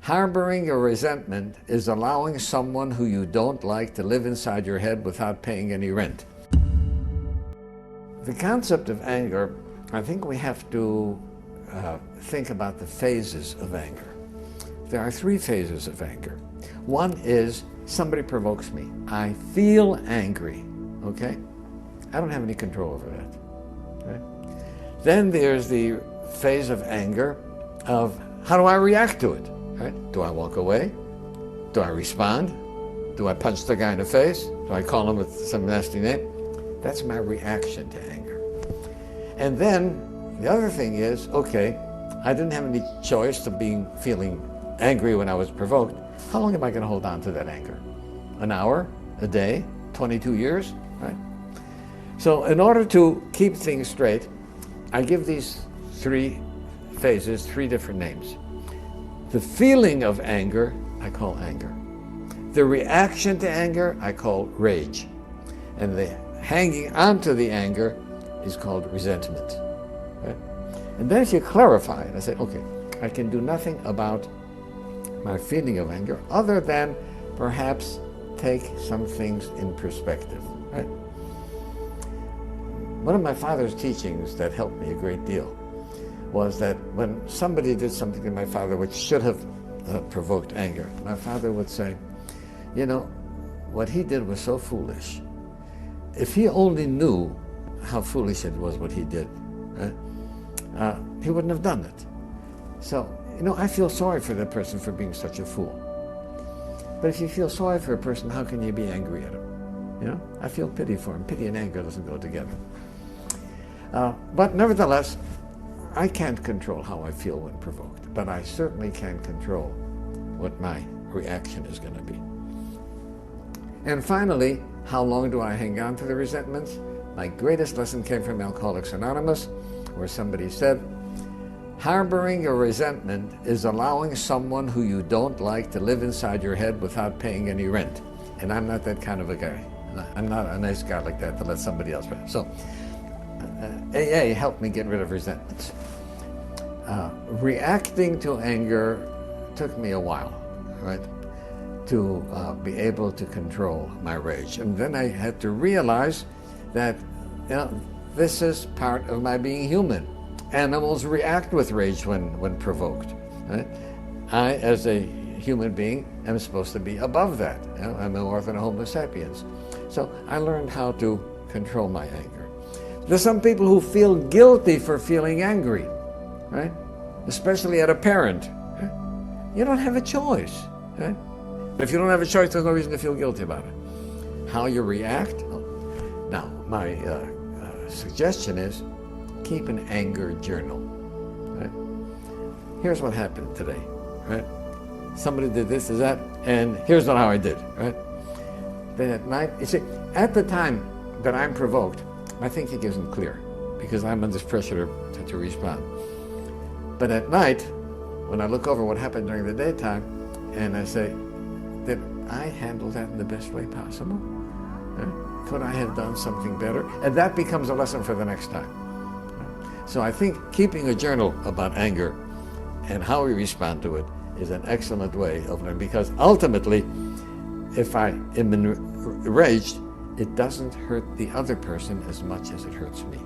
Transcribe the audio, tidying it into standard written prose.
Harboring a resentment is allowing someone who you don't like to live inside your head without paying any rent. The concept of anger, I think we have to think about the phases of anger. There are three phases of anger. One is somebody provokes me. I feel angry, okay? I don't have any control over that. Right? Then there's the phase of anger of how do I react to it? Right? Do I walk away? Do I respond? Do I punch the guy in the face? Do I call him with some nasty name? That's my reaction to anger. And then the other thing is, okay, I didn't have any choice of feeling angry when I was provoked. How long am I going to hold on to that anger? An hour? A day? 22 years? Right? So in order to keep things straight, I give these three phases three different names. The feeling of anger, I call anger. The reaction to anger, I call rage. And the hanging on to the anger is called resentment. Right? And then if you clarify it, I say, okay, I can do nothing about my feeling of anger other than perhaps take some things in perspective. Right? One of my father's teachings that helped me a great deal was that when somebody did something to my father which should have provoked anger, my father would say, you know, what he did was so foolish. If he only knew how foolish it was what he did, right, he wouldn't have done it. So, you know, I feel sorry for that person for being such a fool. But if you feel sorry for a person, how can you be angry at him? You know, I feel pity for him. Pity and anger doesn't go together. But nevertheless, I can't control how I feel when provoked, but I certainly can control what my reaction is going to be. And finally, how long do I hang on to the resentments? My greatest lesson came from Alcoholics Anonymous, where somebody said, harboring a resentment is allowing someone who you don't like to live inside your head without paying any rent. And I'm not that kind of a guy. I'm not a nice guy like that to let somebody else rent. So AA helped me get rid of resentments. Reacting to anger took me a while, right, to be able to control my rage. And then I had to realize that, you know, this is part of my being human. Animals react with rage when provoked. Right? I, as a human being, am supposed to be above that. You know, I'm more than a Homo sapiens. So I learned how to control my anger. There's some people who feel guilty for feeling angry, right? Especially at a parent. Right? You don't have a choice. Right? If you don't have a choice, there's no reason to feel guilty about it. How you react? Now, my suggestion is keep an anger journal. Right? Here's what happened today. Right? Somebody did this, is that, and here's not how I did. Right? Then at night, you see, at the time that I'm provoked, my thinking isn't clear because I'm under pressure to respond. But at night, when I look over what happened during the daytime, and I say, did I handle that in the best way possible? Right? Could I have done something better? And that becomes a lesson for the next time. Right? So I think keeping a journal about anger and how we respond to it is an excellent way of learning, because ultimately, if I am enraged, it doesn't hurt the other person as much as it hurts me.